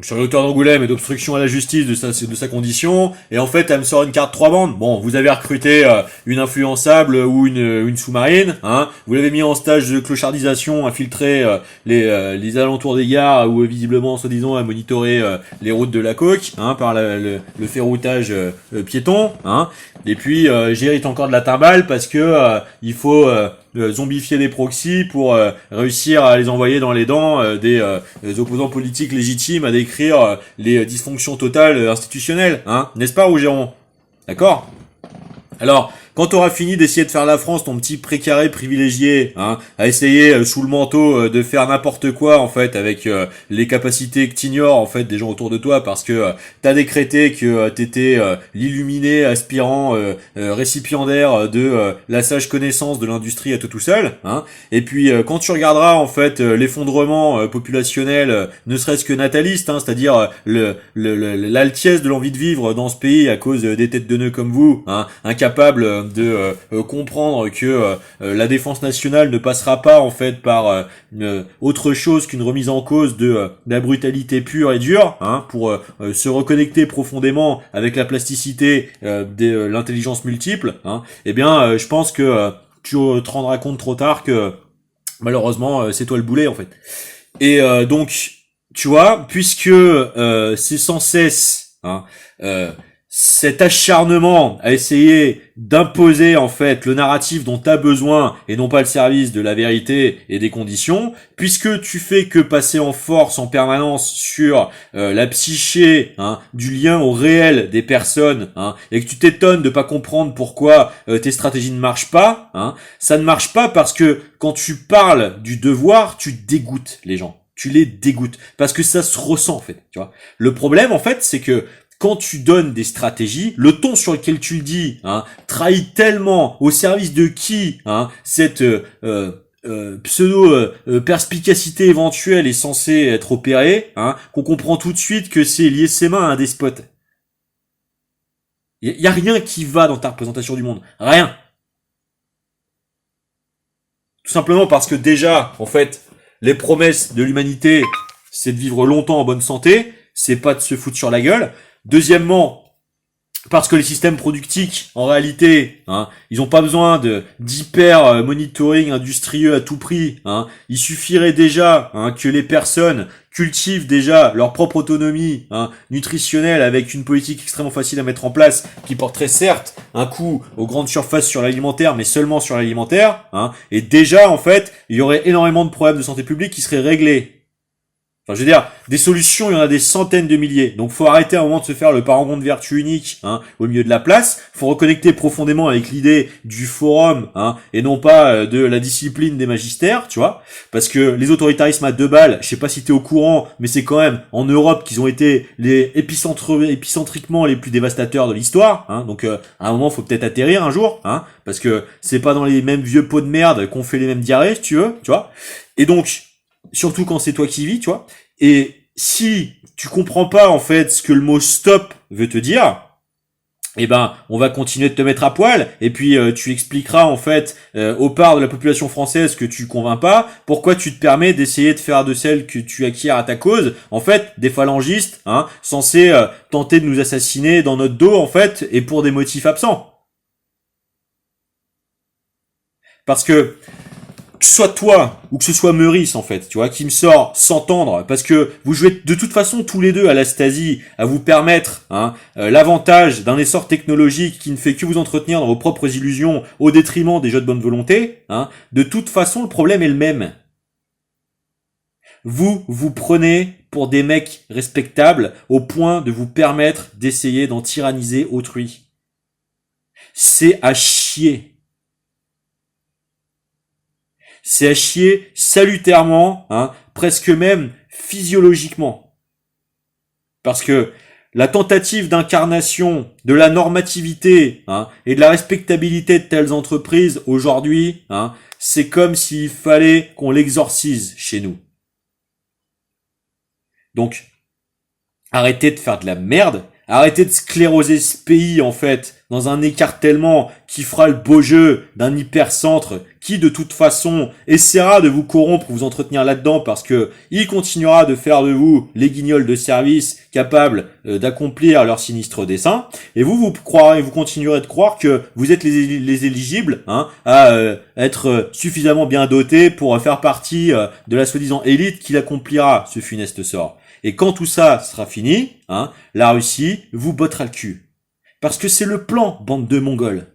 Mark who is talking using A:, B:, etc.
A: sur l'auteur d'Angoulême et d'obstruction à la justice de sa condition, et en fait elle me sort une carte 3 bandes. Bon, vous avez recruté une influençable ou une sous-marine, hein, vous l'avez mis en stage de clochardisation, à filtrer les alentours des gares, ou visiblement soi-disant à monitorer les routes de la coque, hein, par le ferroutage piéton, hein, et puis j'hérite encore de la timbale parce que il faut zombifier des proxys pour réussir à les envoyer dans les dents des opposants politiques légitimes à décrire les dysfonctions totales institutionnelles, hein, n'est-ce pas, Rougeron? D'accord? Alors, quand t'auras fini d'essayer de faire la France, ton petit précaré privilégié, hein, à essayer sous le manteau de faire n'importe quoi en fait avec les capacités que t'ignores en fait des gens autour de toi, parce que t'as décrété que t'étais l'illuminé aspirant récipiendaire de la sage connaissance de l'industrie à toi tout seul, hein. Et puis quand tu regarderas en fait l'effondrement populationnel, ne serait-ce que nataliste, hein, c'est-à-dire l'altiesse de l'envie de vivre dans ce pays à cause des têtes de nœuds comme vous, hein, incapables de comprendre que la défense nationale ne passera pas en fait par autre chose qu'une remise en cause de la brutalité pure et dure, hein, pour se reconnecter profondément avec la plasticité de l'intelligence multiple, hein. Eh bien, je pense que tu te rendras compte trop tard que malheureusement c'est toi le boulet en fait. Et donc, tu vois, puisque c'est sans cesse, hein, cet acharnement à essayer d'imposer en fait le narratif dont tu as besoin et non pas le service de la vérité et des conditions, puisque tu fais que passer en force en permanence sur la psyché, hein, du lien au réel des personnes, hein, et que tu t'étonnes de pas comprendre pourquoi tes stratégies ne marchent pas, hein, ça ne marche pas parce que quand tu parles du devoir, tu dégoûtes les gens. Tu les dégoûtes parce que ça se ressent en fait, tu vois. Le problème en fait, c'est que quand tu donnes des stratégies, le ton sur lequel tu le dis, hein, trahit tellement au service de qui, hein, cette pseudo perspicacité éventuelle est censée être opérée, hein, qu'on comprend tout de suite que c'est lier ses mains à un despote. Y a rien qui va dans ta représentation du monde, rien. Tout simplement parce que déjà, en fait, les promesses de l'humanité, c'est de vivre longtemps en bonne santé, c'est pas de se foutre sur la gueule. Deuxièmement, parce que les systèmes productifs, en réalité, hein, ils n'ont pas besoin d'hyper monitoring industrieux à tout prix, hein. Il suffirait déjà, hein, que les personnes cultivent déjà leur propre autonomie, hein, nutritionnelle, avec une politique extrêmement facile à mettre en place, qui porterait certes un coup aux grandes surfaces sur l'alimentaire, mais seulement sur l'alimentaire, hein. Et déjà, en fait, il y aurait énormément de problèmes de santé publique qui seraient réglés. Enfin, je veux dire, des solutions, il y en a des centaines de milliers. Donc, faut arrêter à un moment de se faire le parangon de vertu unique, hein, au milieu de la place. Faut reconnecter profondément avec l'idée du forum, hein, et non pas de la discipline des magistères, tu vois. Parce que les autoritarismes à 2 balles, je sais pas si t'es au courant, mais c'est quand même en Europe qu'ils ont été les épicentriquement les plus dévastateurs de l'histoire, hein. Donc, à un moment, faut peut-être atterrir un jour, hein, parce que c'est pas dans les mêmes vieux pots de merde qu'on fait les mêmes diarrhées, si tu veux, tu vois. Et donc, surtout quand c'est toi qui vis, tu vois. Et si tu comprends pas en fait ce que le mot stop veut te dire, eh ben on va continuer de te mettre à poil, et puis tu expliqueras en fait aux parts de la population française que tu convaincs pas, pourquoi tu te permets d'essayer de faire de celles que tu acquiers à ta cause en fait des phalangistes, hein, censés tenter de nous assassiner dans notre dos en fait, et pour des motifs absents. Parce que ce soit toi ou que ce soit Meurice en fait, tu vois, qui me sort s'entendre, parce que vous jouez de toute façon tous les deux à la Stasi, à vous permettre, hein, l'avantage d'un essor technologique qui ne fait que vous entretenir dans vos propres illusions au détriment des jeux de bonne volonté, hein. De toute façon, le problème est le même. Vous vous prenez pour des mecs respectables au point de vous permettre d'essayer d'en tyranniser autrui. C'est à chier. C'est à chier salutairement, hein, presque même physiologiquement. Parce que la tentative d'incarnation de la normativité, hein, et de la respectabilité de telles entreprises aujourd'hui, hein, c'est comme s'il fallait qu'on l'exorcise chez nous. Donc, arrêtez de faire de la merde, Arrêtez de scléroser ce pays, en fait, dans un écartèlement qui fera le beau jeu d'un hypercentre qui, de toute façon, essaiera de vous corrompre, vous entretenir là-dedans parce que il continuera de faire de vous les guignols de service capables d'accomplir leur sinistre dessein. Et vous continuerez de croire que vous êtes les éligibles, hein, à être suffisamment bien dotés pour faire partie de la soi-disant élite qui accomplira ce funeste sort. Et quand tout ça sera fini, hein, la Russie vous bottera le cul. Parce que c'est le plan, bande de Mongols.